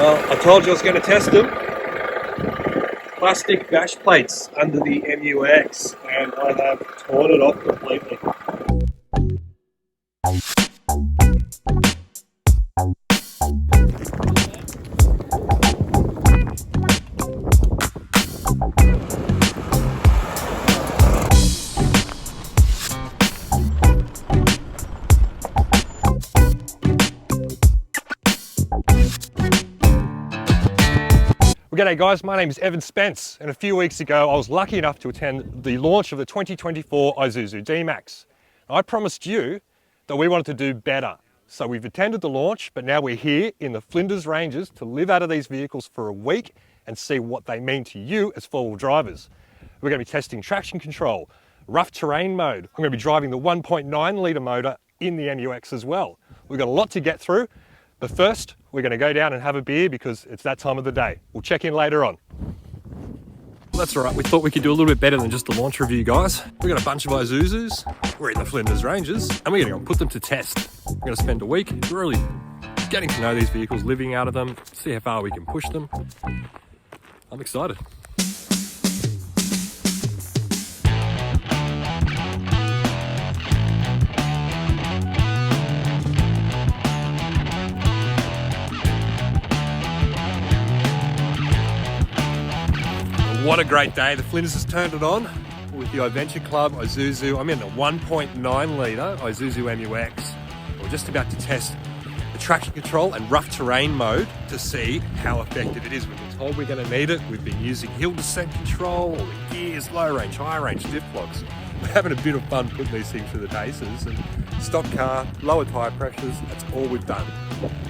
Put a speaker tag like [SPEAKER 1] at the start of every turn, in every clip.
[SPEAKER 1] Well, I told you I was going to test them. Plastic bash plates under the MUX, and I have torn it off completely.
[SPEAKER 2] Well, g'day guys, my name is Evan Spence, and a few weeks ago I was lucky enough to attend the launch of the 2024 Isuzu D-Max. I promised you that we wanted to do better, so we've attended the launch, but now we're here in the Flinders Ranges to live out of these vehicles for a week and see what they mean to you as four-wheel drivers. We're going to be testing traction control, rough terrain mode. I'm going to be driving the 1.9 litre motor in the MUX as well. We've got a lot to get through. But first, we're going to go down and have a beer because it's that time of the day. We'll check in later on. Well, that's all right. We thought we could do a little bit better than just the launch review, guys. We've got a bunch of Isuzus. We're in the Flinders Ranges, and we're going to go and put them to test. We're going to spend a week really getting to know these vehicles, living out of them, see how far we can push them. I'm excited. What a great day. The Flinders has turned it on with the I-Venture Club Isuzu. I'm in the 1.9 litre Isuzu MUX. We're just about to test the traction control and rough terrain mode to see how effective it is. We've been told we're going to need it. We've been using hill descent control, all the gears, low range, high range, diff locks. We're having a bit of fun putting these things through the paces, and stock car, lower tyre pressures, that's all we've done.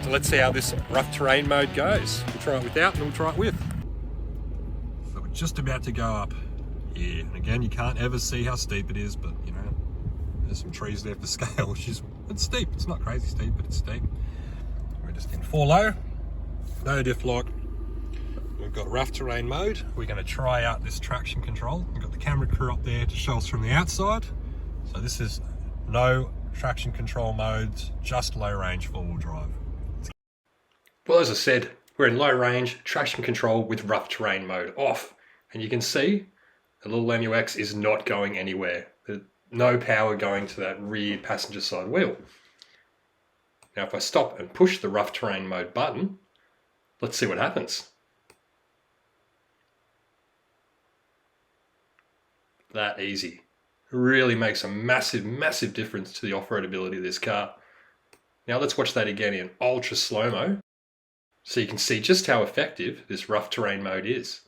[SPEAKER 2] So let's see how this rough terrain mode goes. We'll try it without and we'll try it with. Just about to go up here, and again you can't ever see how steep it is, but you know there's some trees there for scale, which is, it's steep. It's not crazy steep, but it's steep. We're just in 4 low, no diff lock. We've got rough terrain mode. We're going to try out this traction control. We've got the camera crew up there to show us from the outside. So this is no traction control modes, just low range 4-wheel drive. Well, as I said, we're in low range traction control with rough terrain mode off. And you can see the little MUX is not going anywhere. There's no power going to that rear passenger side wheel. Now if I stop and push the rough terrain mode button, let's see what happens. That easy. It really makes a massive, massive difference to the off-road ability of this car. Now let's watch that again in ultra slow-mo, so you can see just how effective this rough terrain mode is.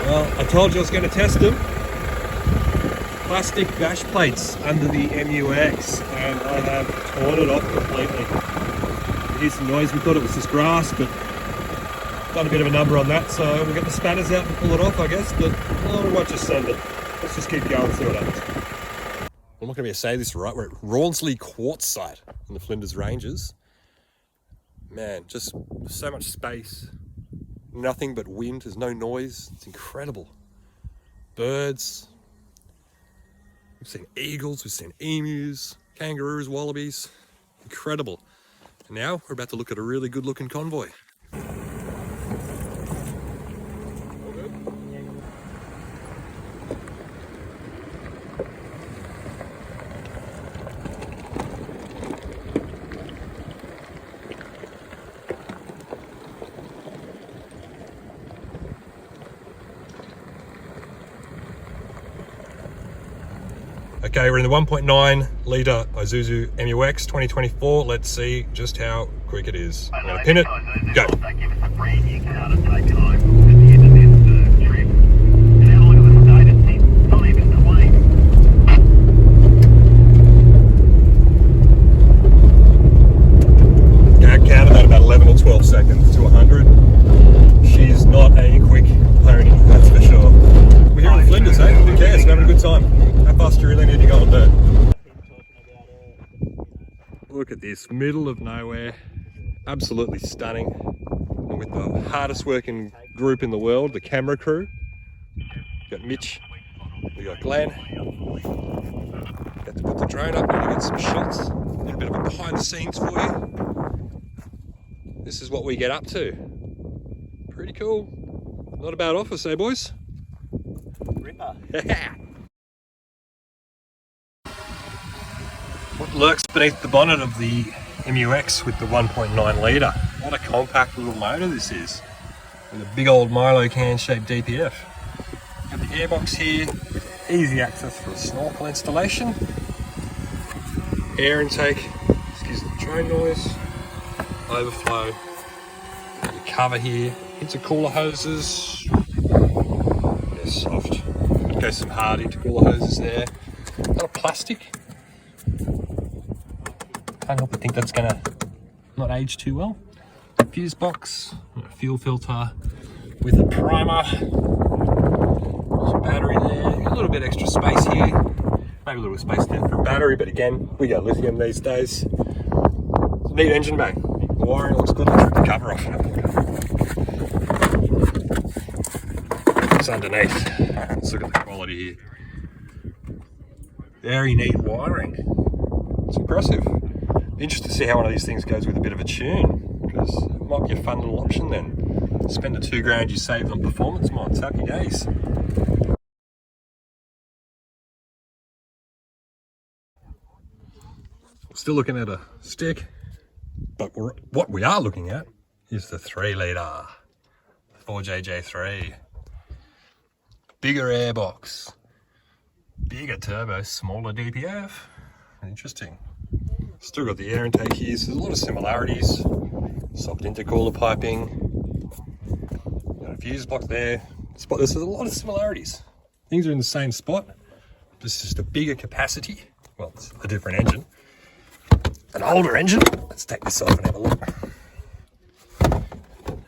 [SPEAKER 1] Well, I told you I was going to test them. Plastic bash plates under the MUX, and I have torn it off completely. It is some noise. We thought it was just grass, but done a bit of a number on that, so we'll get the spanners out and pull it off, I guess, but we won't just send it. Let's just keep going and see what happens. I'm not going to be able to say this right. We're at Rawnsley Quartzsite in the Flinders Ranges. Man, just so much space. Nothing but wind, there's no noise. It's incredible. Birds. We've seen eagles, we've seen emus, kangaroos, wallabies. Incredible. And now we're about to look at a really good looking convoy.
[SPEAKER 2] Okay, we're in the 1.9 litre Isuzu MUX 2024. Let's see just how quick it is. I'm going to pin it. Go. I counted that about 11 or 12 seconds to 100. She's not a quick pony, that's for sure. We're here in Flinders, eh? Who cares? We're having a good time. How fast do you really need to go on dirt? Look at this, middle of nowhere. Absolutely stunning. And with the hardest working group in the world, the camera crew. We've got Mitch, we got Glenn. Got to put the drone up and get some shots. A little bit of a behind the scenes for you. This is what we get up to. Pretty cool. Not a bad office, eh, boys?
[SPEAKER 3] Ripper.
[SPEAKER 2] What lurks beneath the bonnet of the MUX with the 1.9 litre? What a compact little motor this is. With a big old Milo can-shaped DPF. Got the airbox here with easy access for a snorkel installation. Air intake, excuse the drone noise. Overflow. Got your cover here. Intercooler hoses. They're soft. Okay, some hard intercooler hoses there. Not plastic. Can't help but think that's gonna not age too well. Fuse box, a fuel filter with a primer. Some battery there. A little bit extra space here. Maybe a little space there for a battery, but again, we go lithium these days. It's a neat engine bay. The wiring looks good. Let's rip the cover off. It's underneath. Let's look at the quality here. Very neat wiring. It's impressive. Interested to see how one of these things goes with a bit of a tune, because it might be a fun little option then. Spend the $2,000 you saved on performance mods. Happy days. Still looking at a stick, but what we are looking at is the 3 litre 4JJ3. Bigger airbox, bigger turbo, smaller DPF. Interesting. Still got the air intake here, so there's a lot of similarities. Soft intercooler piping. Got a fuse block there. There's a lot of similarities. Things are in the same spot. This is just a bigger capacity. Well, it's a different engine. An older engine. Let's take this off and have a look.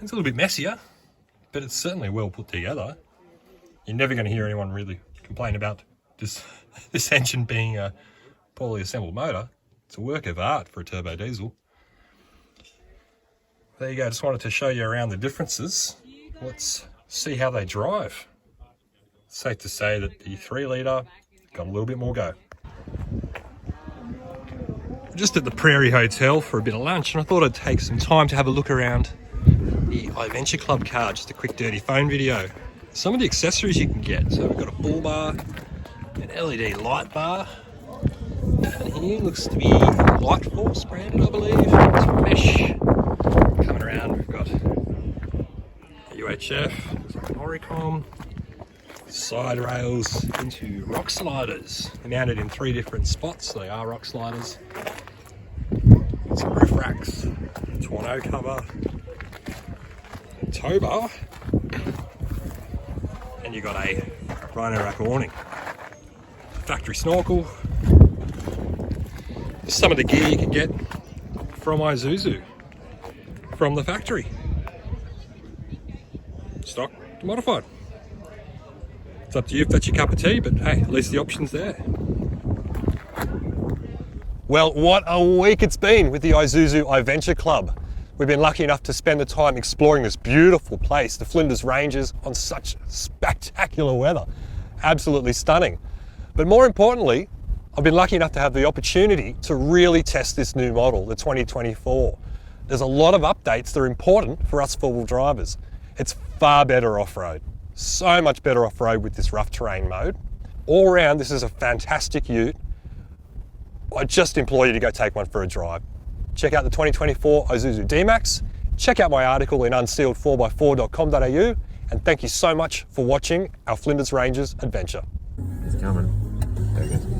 [SPEAKER 2] It's a little bit messier, but it's certainly well put together. You're never going to hear anyone really complain about this engine being a poorly assembled motor. It's a work of art for a turbo diesel. There you go, just wanted to show you around the differences. Let's see how they drive. It's safe to say that the 3 litre got a little bit more go. Just at the Prairie Hotel for a bit of lunch, and I thought I'd take some time to have a look around the I-Venture Club car, just a quick dirty phone video. Some of the accessories you can get. So we've got a bull bar, an LED light bar, and here looks to be Light Force branded, I believe. Some mesh. Coming around, we've got a UHF, looks like an Oricom, side rails into rock sliders. They're mounted in 3 different spots, so they are rock sliders. Some roof racks, tonneau cover, a tow bar, and you got a rhino rack awning. Factory snorkel. Some of the gear you can get from Isuzu, from the factory. Stock to modified. It's up to you if that's your cup of tea, but hey, at least the option's there. Well, what a week it's been with the Isuzu I-Venture Club. We've been lucky enough to spend the time exploring this beautiful place, the Flinders Ranges, on such spectacular weather. Absolutely stunning. But more importantly, I've been lucky enough to have the opportunity to really test this new model, the 2024. There's a lot of updates that are important for us four-wheel drivers. It's far better off-road, so much better off-road with this rough terrain mode. All around, this is a fantastic ute. I just implore you to go take one for a drive. Check out the 2024 Isuzu D-Max. Check out my article in unsealed4x4.com.au, and thank you so much for watching our Flinders Ranges adventure.
[SPEAKER 3] It's coming. There it goes.